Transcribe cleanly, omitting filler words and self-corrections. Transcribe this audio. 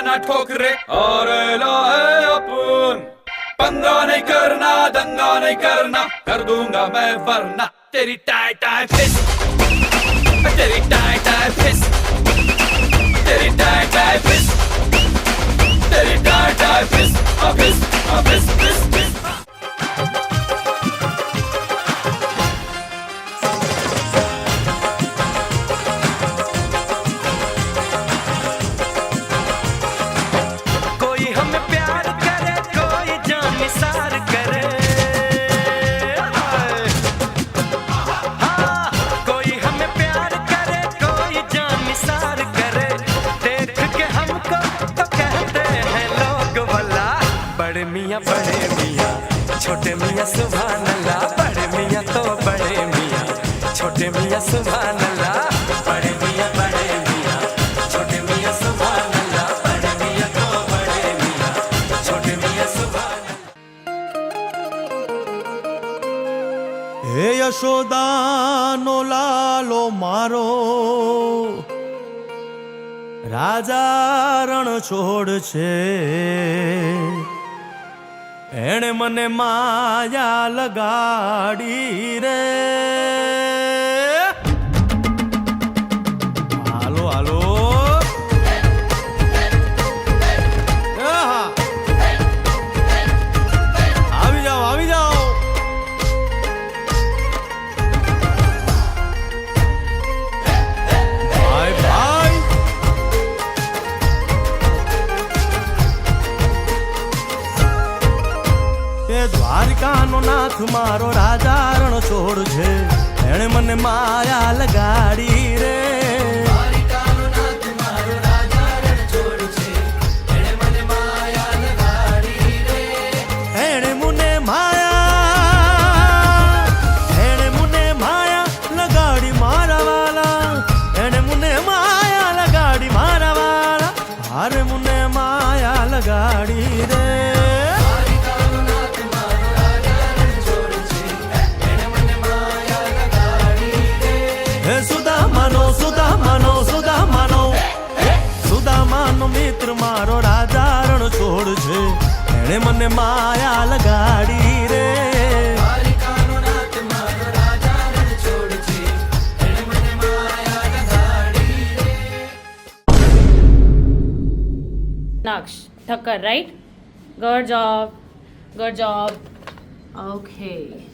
ना ठोकरे और लाए अपन। पंगा नहीं करना, दंगा नहीं करना, कर दूंगा मैं वरना तेरी टाई टाई फिस, तेरी टाई टाई फिस, तेरी टाई टाई फिस, तेरी टाई टाई फिस, फिस फिस फिस फिस। कोई हमें प्यार करे, कोई जान निसार करे। हाँ, कोई हमें प्यार करे, कोई जान निसार करे। देख के हमको तो कहते हैं लोग भला, बड़े मियाँ छोटे मियाँ सुभान अल्लाह। बड़े मियाँ तो बड़े मियाँ, छोटे मियाँ सुभान अल्लाह। बड़े मियाँ छोटे मियाँ सुभान अल्लाह। बड़े मियाँ तो बड़े मियाँ, छोटे मियाँ सुभान अल्लाह। હે યશોદાનો લાલો મારો, રાજા રણ છોડ છે. એણે મને માયા લગાડી રે. હાલો હાલો આહા. આવી જાઓ આવી જાઓ. ભાઈ ભાઈ એ દ્વારકાનો નાથ મારો રાજા રણ છોડ છે. એણે મને માયા લગાડી રે. એણે મને માયા લગાડી મારા વાલા. એણે મને માયા લગાડી મારા વાલા. હારે મને માયા લગાડી રે. હે સુદામાનો સુદામાનો સુદામાનો સુદામાનો મિત્ર મારો રાજા રણ છોડ છે. એણે મને માયા લગાડી રે. Naksh, Thakkar, right? Good job. Good job. Okay.